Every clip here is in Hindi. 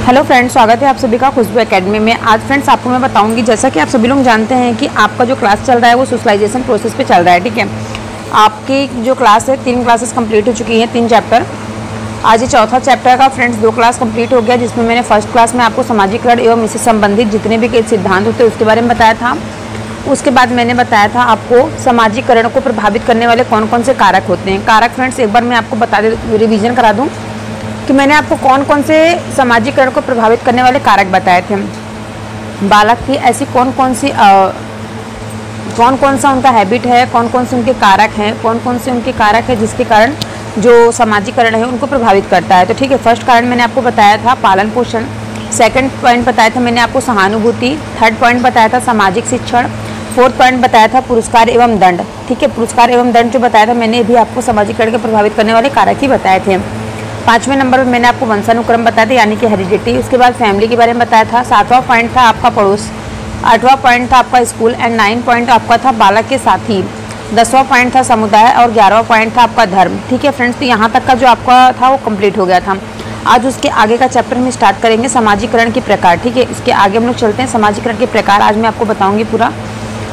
हेलो फ्रेंड्स, स्वागत है आप सभी का खुशबू एकेडमी में। आज फ्रेंड्स आपको मैं बताऊंगी, जैसा कि आप सभी लोग जानते हैं कि आपका जो क्लास चल रहा है वो सोशलाइजेशन प्रोसेस पे चल रहा है। ठीक है, आपकी जो क्लास है 3 क्लासेस कंप्लीट हो चुकी हैं, 3 चैप्टर। आज ये चौथा चैप्टर का फ्रेंड्स 2 क्लास कंप्लीट हो गया, जिसमें मैंने फर्स्ट क्लास में आपको सामाजिकरण एवं इससे संबंधित जितने भी सिद्धांत होते हैं उसके बारे में बताया था। उसके बाद मैंने बताया था आपको सामाजिकरण को प्रभावित करने वाले कौन कौन से कारक होते हैं। कारक फ्रेंड्स एक बार मैं आपको बता दे, रिविजन करा दूँ कि मैंने आपको कौन कौन से सामाजिकरण को प्रभावित करने वाले कारक बताए थे। बालक की ऐसी कौन कौन सा उनका हैबिट है, कौन कौन से उनके कारक हैं, कौन कौन से उनके कारक है जिसके कारण जो सामाजिकरण है उनको प्रभावित करता है। तो ठीक है, फर्स्ट कारण मैंने आपको बताया था पालन पोषण, सेकंड पॉइंट बताया था मैंने आपको सहानुभूति, थर्ड पॉइंट बताया था सामाजिक शिक्षण, फोर्थ पॉइंट बताया था पुरस्कार एवं दंड। ठीक है, पुरस्कार एवं दंड जो बताया था मैंने भी आपको सामाजिकरण को प्रभावित करने वाले कारक ही बताए थे। 5वें नंबर पर मैंने आपको वंशानुक्रम बताया था, यानी कि हेरिडिटी। उसके बाद फैमिली के बारे में बताया था। 7वां पॉइंट था आपका पड़ोस, 8वां पॉइंट था आपका स्कूल एंड 9 पॉइंट आपका था बालक के साथी, 10वां पॉइंट था समुदाय और 11वां पॉइंट था आपका धर्म। ठीक है फ्रेंड्स, तो यहाँ तक का जो आपका था वो कंप्लीट हो गया था। आज उसके आगे का चैप्टर हम स्टार्ट करेंगे सामाजिकरण के प्रकार। ठीक है, इसके आगे हम लोग चलते हैं सामाजिकरण के प्रकार। आज मैं आपको बताऊँगी पूरा।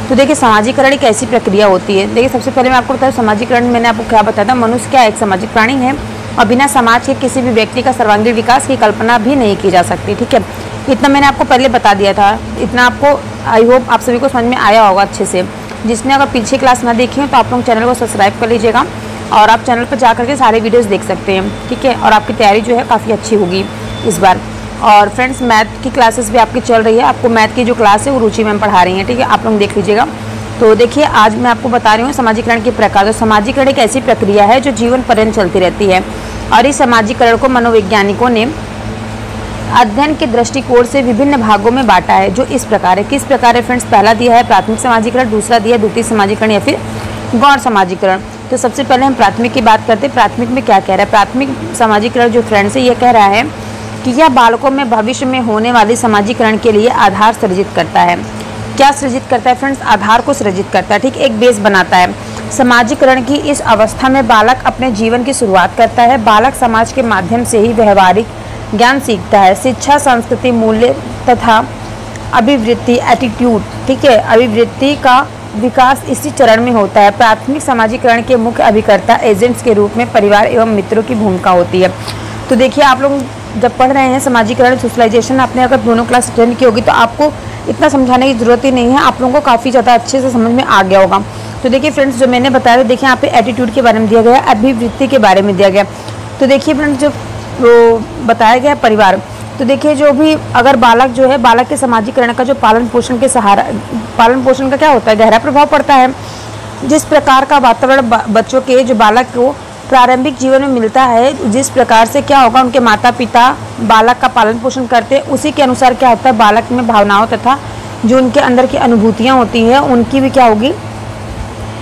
तो देखिए, सामाजिकरण एक ऐसी प्रक्रिया होती है। देखिए, सबसे पहले मैं आपको बताऊँ सामाजिकरण मैंने आपको क्या बताया था। मनुष्य क्या एक सामाजिक प्राणी है और बिना समाज के किसी भी व्यक्ति का सर्वांगीण विकास की कल्पना भी नहीं की जा सकती। ठीक है, इतना मैंने आपको पहले बता दिया था। इतना आपको आई होप आप सभी को समझ में आया होगा अच्छे से। जिसने अगर पीछे क्लास ना देखी हो तो आप लोग चैनल को सब्सक्राइब कर लीजिएगा और आप चैनल पर जा करके सारे वीडियोस देख सकते हैं। ठीक है, और आपकी तैयारी जो है काफ़ी अच्छी होगी इस बार। और फ्रेंड्स, मैथ की क्लासेस भी आपकी चल रही है। आपको मैथ की जो क्लास है वो रुचि मैम पढ़ा रही हैं। ठीक है, आप लोग देख लीजिएगा। तो देखिए, आज मैं आपको बता रही हूँ सामाजिकरण के प्रकार। तो सामाजिकरण एक ऐसी प्रक्रिया है जो जीवन पर्यंत चलती रहती है और इस सामाजिकरण को मनोवैज्ञानिकों ने अध्ययन के दृष्टिकोण से विभिन्न भागों में बांटा है, जो इस प्रकार है। किस प्रकार है फ्रेंड्स? पहला दिया है प्राथमिक सामाजिकरण, दूसरा दिया है द्वितीय सामाजिकरण या फिर गौण सामाजिकरण। तो सबसे पहले हम प्राथमिक की बात करते हैं। प्राथमिक में क्या कह रहा है? प्राथमिक सामाजिकरण जो फ्रेंड्स है ये कह रहा है कि यह बालकों में भविष्य में होने वाली सामाजिकरण के लिए आधार सृजित करता है। क्या सृजित करता है फ्रेंड्स? आधार को सृजित करता है। ठीक, एक बेस बनाता है। सामाजिकरण की इस अवस्था में बालक अपने जीवन की शुरुआत करता है। बालक समाज के माध्यम से ही व्यवहारिक ज्ञान सीखता है। शिक्षा, संस्कृति, मूल्य तथा अभिवृत्ति, एटीट्यूड, ठीक है, अभिवृत्ति का विकास इसी चरण में होता है। प्राथमिक सामाजिकरण के मुख्य अभिकर्ता एजेंट्स के रूप में परिवार एवं मित्रों की भूमिका होती है। तो देखिए, आप लोग जब पढ़ रहे हैं सामाजिकरण सोशलाइजेशन, आपने अगर दोनों क्लास अटेंड की होगी तो आपको इतना समझाने की जरूरत ही नहीं है, आप लोगों को काफ़ी ज़्यादा अच्छे से समझ में आ गया होगा। तो देखिए फ्रेंड्स, जो मैंने बताया था, देखिए यहाँ पे एटीट्यूड के बारे में दिया गया, अभिवृत्ति के बारे में दिया गया। तो देखिए फ्रेंड्स, जो वो बताया गया परिवार, तो देखिए जो भी अगर बालक जो है, बालक के सामाजिकरण का जो पालन पोषण का क्या होता है, गहरा प्रभाव पड़ता है। जिस प्रकार का वातावरण बच्चों के जो बालक को प्रारंभिक जीवन में मिलता है, जिस प्रकार से क्या होगा उनके माता पिता बालक का पालन पोषण करते हैं, उसी के अनुसार क्या होता है बालक में भावनाओं तथा जो उनके अंदर की अनुभूतियाँ होती हैं उनकी भी क्या होगी,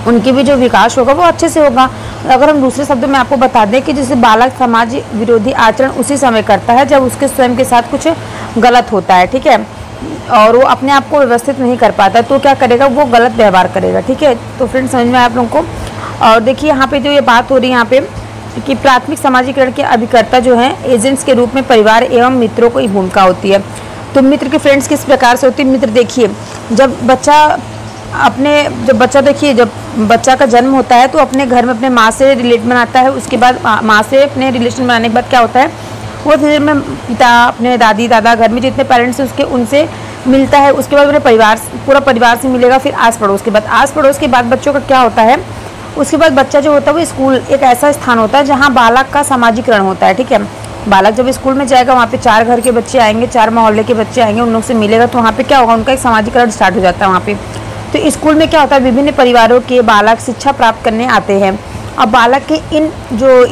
उनकी भी जो विकास होगा वो अच्छे से होगा। अगर हम दूसरे शब्दों में आपको बता दें कि जैसे बालक समाज विरोधी आचरण उसी समय करता है जब उसके स्वयं के साथ कुछ गलत होता है। ठीक है, और वो अपने आप को व्यवस्थित नहीं कर पाता, तो क्या करेगा, वो गलत व्यवहार करेगा। ठीक है, तो फ्रेंड्स समझ में आया आप लोगों को। और देखिए यहाँ पे जो ये बात हो रही है यहाँ पे कि प्राथमिक सामाजिकरण के अभिकर्ता जो हैं एजेंट्स के रूप में परिवार एवं मित्रों को ही भूमिका होती है। तो मित्र के फ्रेंड्स किस प्रकार से होती है? मित्र देखिए, जब बच्चा का जन्म होता है तो अपने घर में अपने माँ से रिलेट बनाता है। उसके बाद माँ से अपने रिलेशन बनाने के बाद क्या होता है, वो फिर में पिता, अपने दादी दादा, घर में जितने पेरेंट्स हैं उसके उनसे मिलता है। उसके बाद अपने पूरा परिवार से मिलेगा, फिर आस पड़ोस के बाद बच्चों का क्या होता है, उसके बाद बच्चा जो होता है वो स्कूल एक ऐसा स्थान होता है जहाँ बालक का सामाजिकरण होता है। ठीक है, बालक जब स्कूल में जाएगा वहाँ पे 4 घर के बच्चे आएंगे, 4 मोहल्ले के बच्चे आएंगे, उन लोग से मिलेगा तो वहाँ पे क्या होगा, उनका एक सामाजिकरण स्टार्ट हो जाता है वहाँ पे। तो स्कूल में क्या होता है, विभिन्न परिवारों के बालक शिक्षा प्राप्त करने आते हैं। अब बालक के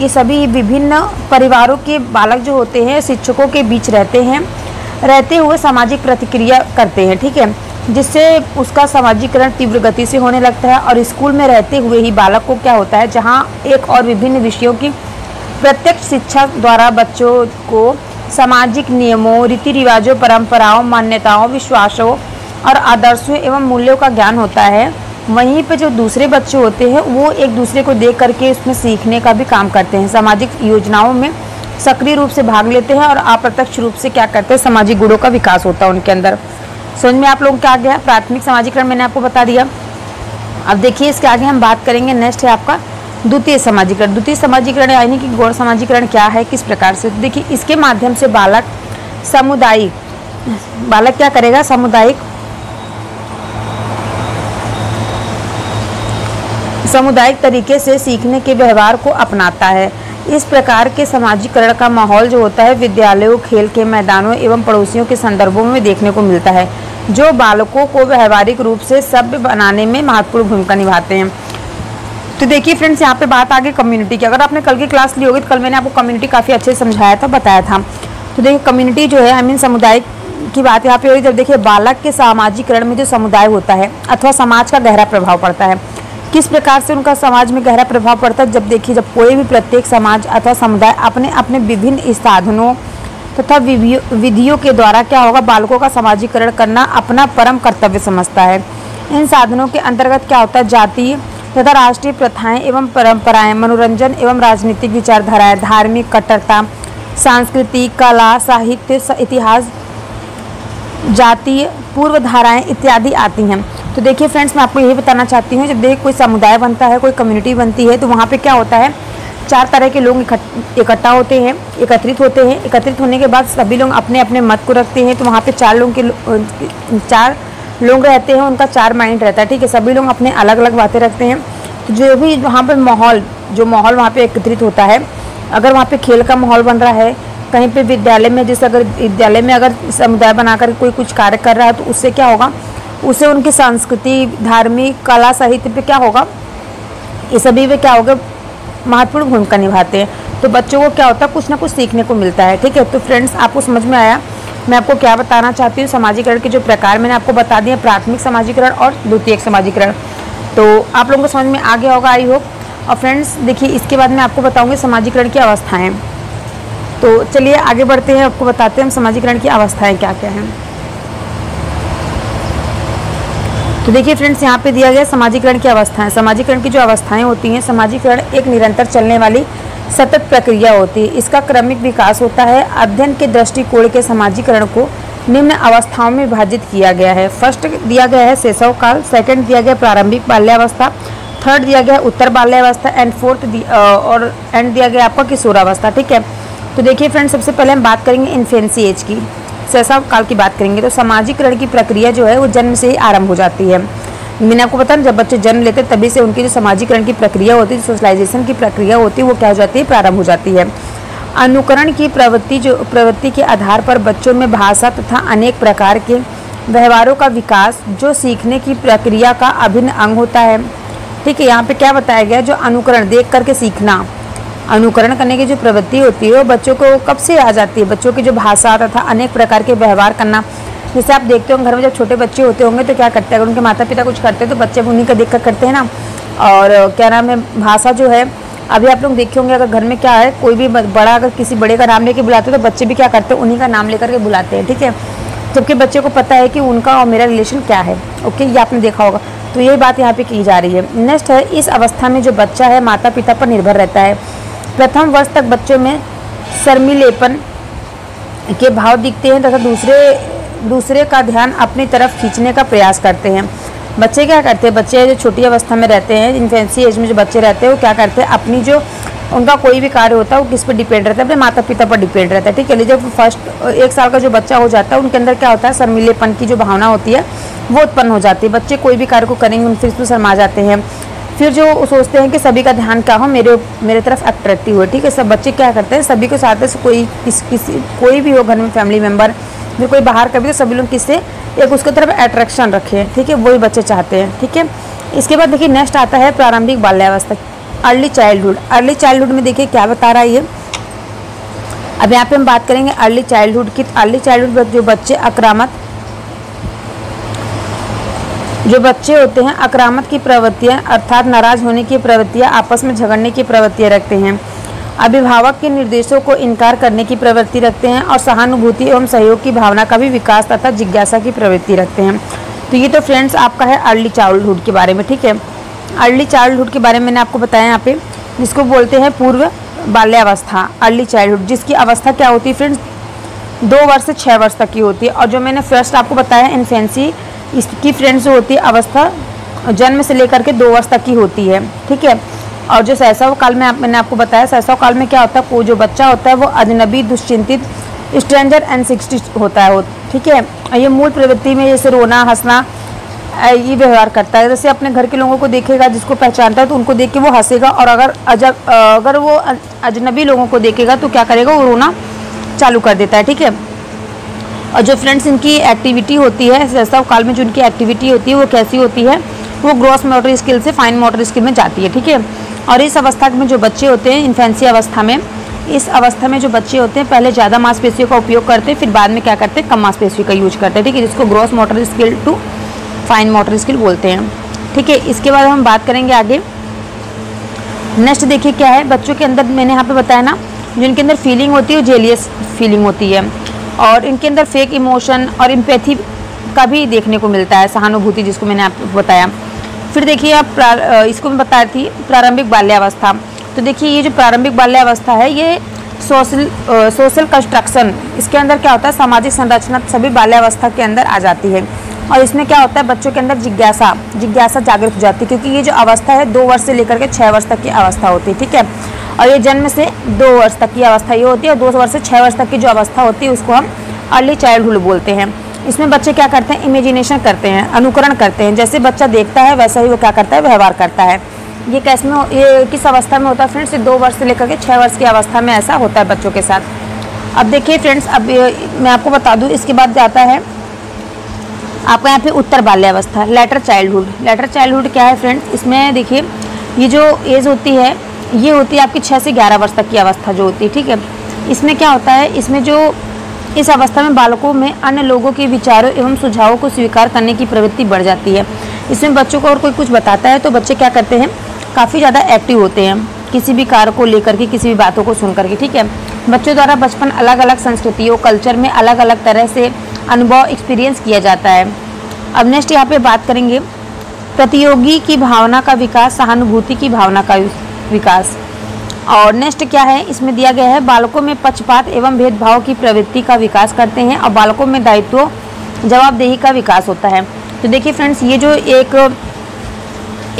ये सभी विभिन्न परिवारों के बालक जो होते हैं शिक्षकों के बीच रहते हुए सामाजिक प्रतिक्रिया करते हैं। ठीक है, जिससे उसका सामाजिकरण तीव्र गति से होने लगता है। और स्कूल में रहते हुए ही बालक को क्या होता है, जहाँ एक और विभिन्न विषयों की प्रत्यक्ष शिक्षा द्वारा बच्चों को सामाजिक नियमों, रीति रिवाजों, परंपराओं, मान्यताओं, विश्वासों और आदर्शों एवं मूल्यों का ज्ञान होता है। वहीं पे जो दूसरे बच्चे होते हैं वो एक दूसरे को देख करके उसमें सीखने का भी काम करते हैं। सामाजिक योजनाओं में सक्रिय रूप से भाग लेते हैं और अप्रत्यक्ष रूप से क्या करते हैं, सामाजिक गुणों का विकास होता है उनके अंदर। समझ में आप लोगों को आ गया? प्राथमिक समाजीकरण मैंने आपको बता दिया। अब देखिए इसके आगे हम बात करेंगे, नेक्स्ट है आपका द्वितीय समाजीकरण। द्वितीय समाजीकरण यानी कि गौण समाजीकरण क्या है, किस प्रकार से? देखिए इसके माध्यम से बालक क्या करेगा, सामुदायिक तरीके से सीखने के व्यवहार को अपनाता है। इस प्रकार के समाजीकरण का माहौल जो होता है विद्यालयों, खेल के मैदानों एवं पड़ोसियों के संदर्भों में देखने को मिलता है, जो बालकों को व्यवहारिक रूप से सभ्य बनाने में महत्वपूर्ण भूमिका निभाते हैं। तो देखिए फ्रेंड्स, यहाँ पे बात आ गई कम्युनिटी की। अगर आपने कल की क्लास ली होगी तो कल मैंने आपको कम्युनिटी काफ़ी अच्छे से समझाया था, बताया था। तो देखिए कम्युनिटी जो है, आई मीन समुदाय की बात यहाँ पे हुई। जब देखिए बालक के सामाजिकरण में जो समुदाय होता है अथवा समाज का गहरा प्रभाव पड़ता है। किस प्रकार से उनका समाज में गहरा प्रभाव पड़ता है? जब देखिए जब कोई भी प्रत्येक समाज अथवा समुदाय अपने अपने विभिन्न साधनों तथा विधियों के द्वारा क्या होगा, बालकों का समाजीकरण करना अपना परम कर्तव्य समझता है। इन साधनों के अंतर्गत क्या होता है, जातीय तथा राष्ट्रीय प्रथाएं एवं परंपराएं, मनोरंजन एवं राजनीतिक विचारधाराएं, धार्मिक कट्टरता, सांस्कृतिक, कला, साहित्य, इतिहास, जातीय पूर्व धाराएं इत्यादि आती हैं। तो देखिए फ्रेंड्स, मैं आपको यही बताना चाहती हूँ, जब देखिए कोई समुदाय बनता है, कोई कम्युनिटी बनती है, तो वहाँ पे क्या होता है, 4 तरह के लोग इकट्ठा होते हैं, एकत्रित होते हैं। एकत्रित होने के बाद सभी लोग अपने अपने मत को रखते हैं। तो वहाँ पे 4 लोग रहते हैं, उनका 4 माइंड रहता है, ठीक है। सभी लोग अपने अलग अलग बातें रखते हैं। तो जो भी वहाँ पे माहौल वहाँ पे एकत्रित होता है, अगर वहाँ पे खेल का माहौल बन रहा है, कहीं पे विद्यालय में, जैसे अगर विद्यालय में अगर समुदाय बनाकर कोई कुछ कार्य कर रहा है, तो उससे क्या होगा, उससे उनकी संस्कृति, धार्मिक, कला, साहित्य पे क्या होगा, ये सभी पे क्या होगा, महत्वपूर्ण भूमिका निभाते हैं। तो बच्चों को क्या होता है, कुछ ना कुछ सीखने को मिलता है, ठीक है। तो फ्रेंड्स, आपको समझ में आया मैं आपको क्या बताना चाहती हूँ? समाजीकरण के जो प्रकार मैंने आपको बता दिए, प्राथमिक समाजीकरण और द्वितीयक समाजीकरण। तो आप लोगों को समझ में आ गया होगा, आई होप। और फ्रेंड्स देखिए, इसके बाद मैं आपको बताऊँगी समाजीकरण की अवस्थाएँ। तो चलिए आगे बढ़ते हैं, आपको बताते हैं हम समाजीकरण की अवस्थाएँ क्या क्या हैं। तो देखिए फ्रेंड्स, यहाँ पे दिया गया समाजीकरण की अवस्थाएं। समाजीकरण की जो अवस्थाएं होती हैं, समाजीकरण एक निरंतर चलने वाली सतत प्रक्रिया होती है। इसका क्रमिक विकास होता है। अध्ययन के दृष्टिकोण के समाजीकरण को निम्न अवस्थाओं में विभाजित किया गया है। फर्स्ट दिया गया है शैशव काल, सेकंड दिया गया प्रारंभिक बाल्यावस्था, थर्ड दिया गया उत्तर बाल्यावस्था एंड फोर्थ और एंड दिया गया आपका किशोरावस्था, ठीक है। तो देखिए फ्रेंड्स, सबसे पहले हम बात करेंगे इन्फेंसी एज की, शैशव काल की बात करेंगे। तो समाजीकरण की प्रक्रिया जो है वो जन्म से ही आरंभ हो जाती है। मैंने आपको पता ना, जब बच्चे जन्म लेते हैं तभी से उनकी जो समाजीकरण की प्रक्रिया होती है, सोशलाइजेशन की प्रक्रिया होती है, वो क्या हो जाती है, प्रारंभ हो जाती है। अनुकरण की प्रवृत्ति के आधार पर बच्चों में भाषा तथा अनेक प्रकार के व्यवहारों का विकास जो सीखने की प्रक्रिया का अभिन्न अंग होता है, ठीक है। यहाँ पे क्या बताया गया, जो अनुकरण, देख करके सीखना, अनुकरण करने की जो प्रवृत्ति होती है वो बच्चों को कब से आ जाती है, बच्चों की जो भाषा तथा अनेक प्रकार के व्यवहार करना। जैसे आप देखते हो घर में जब छोटे बच्चे होते होंगे तो क्या करते हैं, अगर उनके माता पिता कुछ करते हैं तो बच्चे उन्हीं का देख कर करते हैं ना। और क्या नाम है, भाषा जो है, अभी आप लोग देखे होंगे, अगर घर में क्या है, कोई भी बड़ा अगर किसी बड़े का नाम लेके बुलाते हैं तो बच्चे भी क्या करते हैं, उन्हीं का नाम लेकर के बुलाते हैं, ठीक है। जबकि बच्चे को पता है कि उनका और मेरा रिलेशन क्या है, ओके, ये आपने देखा होगा। तो ये बात यहाँ पे की जा रही है। नेक्स्ट है, इस अवस्था में जो बच्चा है माता पिता पर निर्भर रहता है। प्रथम वर्ष तक बच्चों में शर्मीलेपन के भाव दिखते हैं तथा दूसरे का ध्यान अपनी तरफ खींचने का प्रयास करते हैं। बच्चे क्या करते हैं, बच्चे जो छोटी अवस्था में रहते हैं, इन्फेंसी एज में जो बच्चे रहते हैं, वो क्या करते हैं, अपनी जो उनका कोई भी कार्य होता है वो किस पर डिपेंड रहता है, अपने माता पिता पर डिपेंड रहता है, ठीक है। जब फर्स्ट 1 साल का जो बच्चा हो जाता है, उनके अंदर क्या होता है, शर्मीलेपन की जो भावना होती है वो उत्पन्न हो जाती है। बच्चे कोई भी कार्य को करेंगे उन फिर उसमें शर्मा जाते हैं। फिर जो सोचते हैं कि सभी का ध्यान क्या हो, मेरे तरफ अट्रैक्टिव हो, ठीक है। सब बच्चे क्या करते हैं, सभी को साथ से कोई भी हो घर में फैमिली मेम्बर, जो कोई बाहर कभी, तो सभी लोग किससे एक उसके तरफ अट्रैक्शन रखें, ठीक है, वही बच्चे चाहते हैं, ठीक है। इसके बाद देखिए नेक्स्ट आता है प्रारंभिक बाल्यावस्था, अर्ली चाइल्डहुड। अर्ली चाइल्डहुड में देखिए क्या बता रहा है ये, अब यहाँ पे हम बात करेंगे अर्ली चाइल्डहुड की। अर्ली चाइल्डहुड जो बच्चे होते हैं आक्रामक की प्रवृत्तियाँ अर्थात नाराज होने की प्रवृत्तियाँ, आपस में झगड़ने की प्रवृत्तियाँ रखते हैं, अभिभावक के निर्देशों को इनकार करने की प्रवृत्ति रखते हैं और सहानुभूति एवं सहयोग की भावना का भी विकास तथा जिज्ञासा की प्रवृत्ति रखते हैं। तो ये तो फ्रेंड्स आपका है अर्ली चाइल्डहुड के बारे में, ठीक है। अर्ली चाइल्डहुड के बारे में मैंने आपको बताया यहाँ पे, जिसको बोलते हैं पूर्व बाल्यावस्था, अर्ली चाइल्डहुड, जिसकी अवस्था क्या होती है फ्रेंड्स 2 वर्ष से 6 वर्ष तक की होती है। और जो मैंने फर्स्ट आपको बताया इन्फेंसी, इसकी फ्रेंड्स जो होती है अवस्था जन्म से लेकर के 2 वर्ष तक की होती है, ठीक है। और जो शैशव काल में मैंने आपको बताया, शैशव काल में क्या होता है, वो जो बच्चा होता है वो अजनबी, दुश्चिंतित, स्ट्रेंजर एंग्जाइटी होता है, ठीक है। ये मूल प्रवृत्ति में जैसे रोना, हंसना, ये व्यवहार करता है। जैसे अपने घर के लोगों को देखेगा, जिसको पहचानता है तो उनको देख के वो हंसेगा, और अगर वो अजनबी लोगों को देखेगा तो क्या करेगा, वो रोना चालू कर देता है, ठीक है। और जो फ्रेंड्स इनकी एक्टिविटी होती है शैशव काल में, जो इनकी एक्टिविटी होती है वो कैसी होती है, वो ग्रॉस मोटर स्किल से फाइन मोटर स्किल में जाती है, ठीक है। और इस अवस्था में जो बच्चे होते हैं इन्फेंसी अवस्था में, इस अवस्था में जो बच्चे होते हैं पहले ज़्यादा मांसपेशियों का उपयोग करते हैं, फिर बाद में क्या करते हैं, कम मांसपेशियों का यूज करते हैं, ठीक है, जिसको gross motor skill to fine motor skill बोलते हैं, ठीक है। इसके बाद हम बात करेंगे आगे। नेक्स्ट देखिए क्या है, बच्चों के अंदर मैंने यहाँ पे बताया ना, जो इनके अंदर फीलिंग होती है वो जेलियस फीलिंग होती है, और इनके अंदर फेक इमोशन और एम्पैथी का भी देखने को मिलता है, सहानुभूति, जिसको मैंने आपको बताया। फिर देखिए आप इसको मैं बताई थी प्रारंभिक बाल्यावस्था। तो देखिए ये जो प्रारंभिक बाल्यावस्था है ये सोशल कंस्ट्रक्शन, इसके अंदर क्या होता है, सामाजिक संरचना सभी बाल्यावस्था के अंदर आ जाती है। और इसमें क्या होता है, बच्चों के अंदर जिज्ञासा जागृत हो जाती है, क्योंकि ये जो अवस्था है 2 वर्ष से लेकर के 6 वर्ष तक की अवस्था होती है, ठीक है। और ये जन्म से 2 वर्ष तक की अवस्था ये होती है, और 2 वर्ष से 6 वर्ष तक की जो अवस्था होती है उसको हम अर्ली चाइल्डहुड बोलते हैं। इसमें बच्चे क्या करते हैं, इमेजिनेशन करते हैं, अनुकरण करते हैं, जैसे बच्चा देखता है वैसा ही वो क्या करता है, व्यवहार करता है। ये ये किस अवस्था में होता है फ्रेंड्स, 2 वर्ष से लेकर के 6 वर्ष की अवस्था में ऐसा होता है बच्चों के साथ। अब देखिए फ्रेंड्स, अब मैं आपको बता दूँ, इसके बाद जाता है आपका यहाँ पे उत्तर बाल्यावस्था, लेटर चाइल्डहुड। लेटर चाइल्डहुड क्या है फ्रेंड्स, इसमें देखिए ये जो एज होती है ये होती है आपकी 6 से 11 वर्ष तक की अवस्था जो होती है, ठीक है। इसमें क्या होता है, इसमें जो इस अवस्था में बालकों में अन्य लोगों के विचारों एवं सुझावों को स्वीकार करने की प्रवृत्ति बढ़ जाती है। इसमें बच्चों को और कोई कुछ बताता है तो बच्चे क्या करते हैं, काफ़ी ज़्यादा एक्टिव होते हैं किसी भी कार्य को लेकर के, किसी भी बातों को सुन करके, ठीक है। बच्चों द्वारा बचपन अलग अलग संस्कृतियों, कल्चर में अलग अलग तरह से अनुभव एक्सपीरियंस किया जाता है। अब नेक्स्ट यहाँ पे बात करेंगे प्रतियोगी की भावना का विकास, सहानुभूति की भावना का विकास। और नेक्स्ट क्या है, इसमें दिया गया है बालकों में पक्षपात एवं भेदभाव की प्रवृत्ति का विकास करते हैं, और बालकों में दायित्व जवाबदेही का विकास होता है। तो देखिए फ्रेंड्स, ये जो एक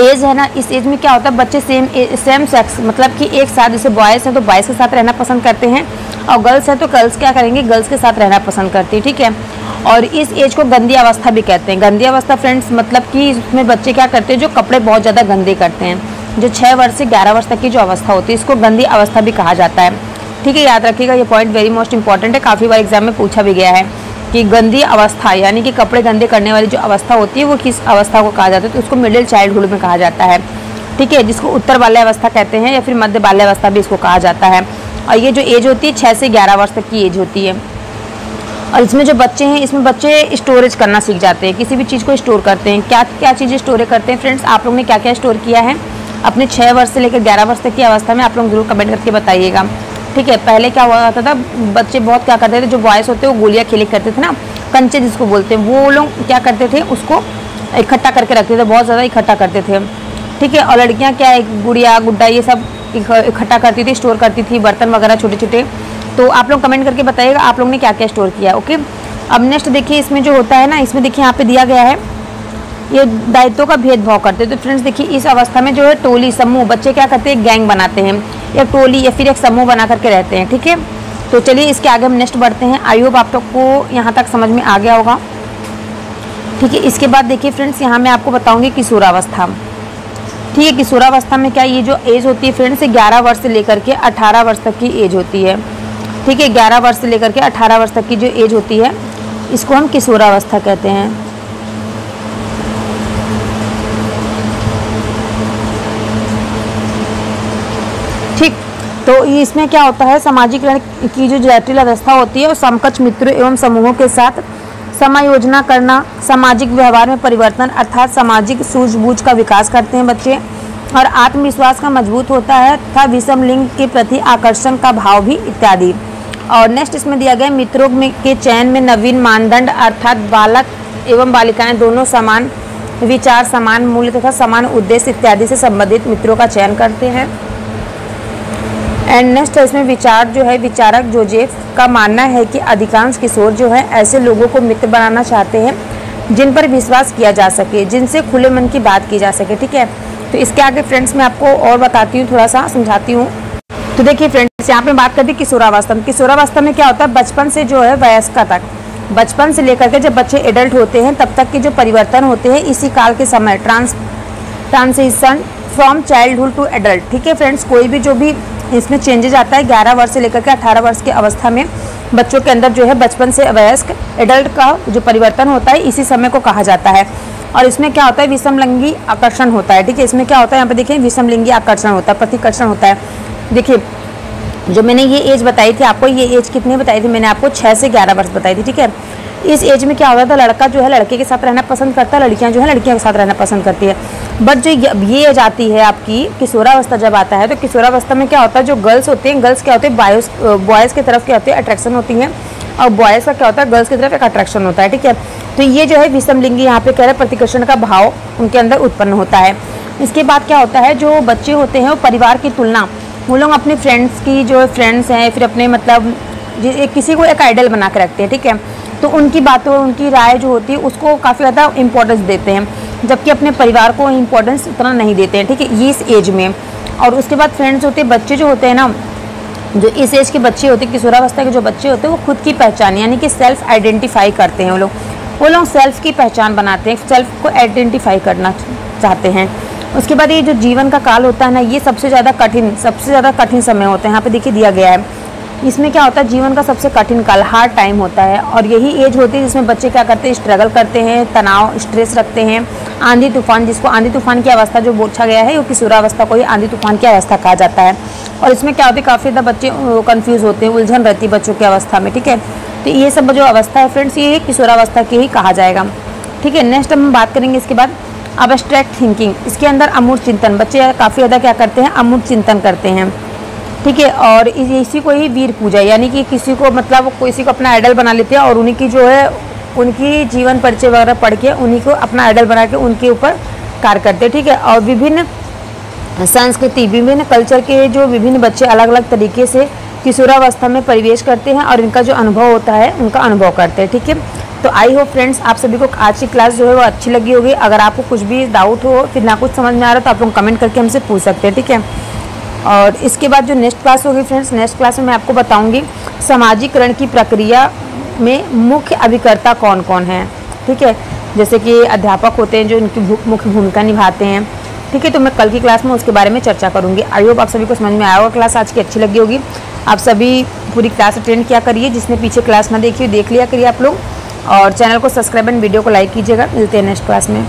एज है ना, इस एज में क्या होता है, बच्चे सेम सेक्स मतलब कि एक साथ, जैसे बॉयज़ हैं तो बॉयज़ के साथ रहना पसंद करते हैं, और गर्ल्स हैं तो गर्ल्स क्या करेंगे, गर्ल्स के साथ रहना पसंद करती है, ठीक है। और इस एज को गंदी अवस्था भी कहते हैं। गंदी अवस्था फ्रेंड्स मतलब कि इसमें बच्चे क्या करते हैं, जो कपड़े बहुत ज़्यादा गंदे करते हैं। जो 6 वर्ष से 11 वर्ष तक की जो अवस्था होती है इसको गंदी अवस्था भी कहा जाता है, ठीक है। याद रखिएगा, ये पॉइंट वेरी मोस्ट इंपॉर्टेंट है, काफ़ी बार एग्जाम में पूछा भी गया है कि गंदी अवस्था यानी कि कपड़े गंदे करने वाली जो अवस्था होती है वो किस अवस्था को कहा जाता है, तो उसको मिडिल चाइल्डहुड में कहा जाता है, ठीक है, जिसको उत्तर बाल्यावस्था कहते हैं या फिर मध्य बाल्यावस्था भी इसको कहा जाता है। और ये जो एज होती है 6 से 11 वर्ष तक की एज होती है। और इसमें जो बच्चे हैं, इसमें बच्चे स्टोरेज करना सीख जाते हैं, किसी भी चीज़ को स्टोर करते हैं। क्या क्या चीज़ें स्टोर करते हैं फ्रेंड्स, आप लोगों ने क्या क्या स्टोर किया है अपने 6 वर्ष से लेकर 11 वर्ष तक की अवस्था में, आप लोग जरूर कमेंट करके बताइएगा, ठीक है। पहले क्या हुआ करता था, बच्चे बहुत क्या करते थे, जो बॉयज़ होते हैं वो गोलियाँ खेले करते थे ना, कंचे जिसको बोलते हैं, वो लोग क्या करते थे, उसको इकट्ठा करके रखते थे, बहुत ज़्यादा इकट्ठा करते थे, ठीक है। और लड़कियाँ क्या, एक गुड़िया गुड्डा ये सब इकट्ठा करती थी, स्टोर करती थी, बर्तन वगैरह छोटे छोटे। तो आप लोग कमेंट करके बताइएगा आप लोग ने क्या क्या स्टोर किया, ओके। अब नेक्स्ट देखिए, इसमें जो होता है ना, इसमें देखिए यहाँ पे दिया गया है ये दायित्वों का भेदभाव करते हैं। तो फ्रेंड्स देखिए, इस अवस्था में जो है टोली समूह, बच्चे क्या करते हैं, गैंग बनाते हैं, एक टोली या फिर एक समूह बना करके रहते हैं, ठीक है। तो चलिए इसके आगे हम नेक्स्ट बढ़ते हैं। आई होप आप लोग को यहाँ तक समझ में आ गया होगा, ठीक है। इसके बाद देखिए फ्रेंड्स, यहाँ मैं आपको बताऊँगी किशोरावस्था, ठीक है। किशोरावस्था में क्या, ये जो एज होती है फ्रेंड्स 11 वर्ष से लेकर के 18 वर्ष तक की एज होती है, ठीक है। 11 वर्ष से लेकर के 18 वर्ष तक की जो एज होती है इसको हम किशोरावस्था कहते हैं। ठीक, तो इसमें क्या होता है, सामाजिक की जो जटिल अवस्था होती है और समकक्ष मित्रों एवं समूहों के साथ समायोजना करना, सामाजिक व्यवहार में परिवर्तन अर्थात सामाजिक सूझबूझ का विकास करते हैं बच्चे, और आत्मविश्वास का मजबूत होता है तथा विषम लिंग के प्रति आकर्षण का भाव भी इत्यादि। और नेक्स्ट इसमें दिया गया मित्रों में के चयन में नवीन मानदंड अर्थात बालक एवं बालिकाएं दोनों समान विचार, समान मूल्य तथा समान उद्देश्य इत्यादि से संबंधित मित्रों का चयन करते हैं। एंड नेक्स्ट है इसमें विचार जो है, विचारक जोसेफ का मानना है कि अधिकांश किशोर जो है ऐसे लोगों को मित्र बनाना चाहते हैं जिन पर विश्वास किया जा सके, जिनसे खुले मन की बात की जा सके। ठीक है, तो इसके आगे फ्रेंड्स मैं आपको और बताती हूँ, थोड़ा सा समझाती हूँ। तो देखिए फ्रेंड्स, यहाँ पे बात करते हैं किशोरावस्था में। किशोरावस्था में क्या होता है, बचपन से जो है वयस्कता तक, बचपन से लेकर के जब बच्चे एडल्ट होते हैं तब तक के जो परिवर्तन होते हैं, इसी काल के समय transition from childhood to adult. ठीक है फ्रेंड्स, कोई भी जो भी इसमें चेंजेज आता है 11 वर्ष से लेकर के 18 वर्ष की अवस्था में बच्चों के अंदर जो है बचपन से वयस्क एडल्ट का जो परिवर्तन होता है, इसी समय को कहा जाता है। और इसमें क्या होता है, विषमलिंगी आकर्षण होता है। ठीक है, इसमें क्या होता है, यहाँ पे देखिए विषमलिंगी आकर्षण होता है, प्रतिकर्षण होता है। देखिए जो मैंने ये एज बताई थी आपको, ये एज कितनी बताई थी मैंने आपको, 6 से 11 वर्ष बताई थी। ठीक है, इस एज में क्या होता था, लड़का जो है लड़के के साथ रहना पसंद करता है, लड़कियां जो है लड़कियों के साथ रहना पसंद करती है। बट जो ये एज आती है आपकी किशोरावस्था जब आता है, तो किशोरावस्था में क्या होता है, जो गर्ल्स होती हैं, गर्ल्स क्या होते हैं, बॉयज़ की तरफ क्या होती है, अट्रैक्शन होती है, और बॉयज़ का क्या होता है, गर्ल्स की तरफ एक अट्रैक्शन होता है। ठीक है, तो ये जो है विषमलिंगी यहाँ पे कह रहे हैं प्रतिकर्षण का भाव उनके अंदर उत्पन्न होता है। इसके बाद क्या होता है, जो बच्चे होते हैं वो परिवार की तुलना, वो लोग अपने फ्रेंड्स की, जो फ्रेंड्स हैं, फिर अपने मतलब किसी को एक आइडल बना के रखते हैं। ठीक है, तो उनकी बातों, उनकी राय जो होती है उसको काफ़ी ज़्यादा इंपॉर्टेंस देते हैं, जबकि अपने परिवार को इंपॉर्टेंस उतना नहीं देते हैं। ठीक है, ये इस एज में। और उसके बाद फ्रेंड्स होते हैं, बच्चे जो होते हैं ना, जो इस एज के बच्चे होते हैं, किशोरावस्था के जो बच्चे होते हैं, वो खुद की पहचान यानी कि सेल्फ आइडेंटिफाई करते हैं। वो लोग सेल्फ की पहचान बनाते हैं, सेल्फ को आइडेंटिफाई करना चाहते हैं। उसके बाद ये जो जीवन का काल होता है ना, ये सबसे ज़्यादा कठिन समय होता है। यहाँ पे देखिए दिया गया है, इसमें क्या होता है, जीवन का सबसे कठिन काल, हार्ड टाइम होता है। और यही एज होती है जिसमें बच्चे क्या करते हैं, स्ट्रगल करते हैं, तनाव, स्ट्रेस रखते हैं, आंधी तूफान, जिसको आंधी तूफान की अवस्था जो पूछा गया है, वो किशोरावस्था को ही आंधी तूफान की अवस्था कहा जाता है। और इसमें क्या होती है, काफ़ी ज़्यादा बच्चे कन्फ्यूज़ होते हैं, उलझन रहती है बच्चों की अवस्था में। ठीक है, तो ये सब जो अवस्था है फ्रेंड्स, ये किशोरावस्था की ही कहा जाएगा। ठीक है, नेक्स्ट हम बात करेंगे इसके बाद अब्स्ट्रैक्ट थिंकिंग। इसके अंदर अमूर्त चिंतन, बच्चे काफ़ी ज़्यादा क्या करते हैं, अमूर्त चिंतन करते हैं। ठीक है, और इसी को ही वीर पूजा, यानी कि किसी को मतलब किसी को अपना आइडल बना लेते हैं और उन्हीं की जो है उनकी जीवन परिचय वगैरह पढ़ के उन्हीं को अपना आइडल बना के उनके ऊपर कार्य करते हैं। ठीक है, और विभिन्न संस्कृति, विभिन्न कल्चर के जो विभिन्न बच्चे अलग अलग तरीके से किशोरावस्था में प्रवेश करते हैं और इनका जो अनुभव होता है उनका अनुभव करते हैं। ठीक है, तो आई होप फ्रेंड्स आप सभी को आज की क्लास जो है वो अच्छी लगी होगी। अगर आपको कुछ भी डाउट हो, फिर ना कुछ समझ में आ रहा तो आप लोग कमेंट करके हमसे पूछ सकते हैं। ठीक है, और इसके बाद जो नेक्स्ट क्लास होगी फ्रेंड्स, नेक्स्ट क्लास में मैं आपको बताऊंगी समाजीकरण की प्रक्रिया में मुख्य अभिकर्ता कौन कौन है। ठीक है, जैसे कि अध्यापक होते हैं जो इनकी मुख्य भूमिका निभाते हैं। ठीक है, तो मैं कल की क्लास में उसके बारे में चर्चा करूंगी। आई होप आप सभी को समझ में आया होगा, क्लास आज की अच्छी लगी होगी। आप सभी पूरी क्लास अटेंड किया करिए, जिसने पीछे क्लास ना देखी देख लिया करिए आप लोग, और चैनल को सब्सक्राइब एंड वीडियो को लाइक कीजिएगा। मिलते हैं नेक्स्ट क्लास में।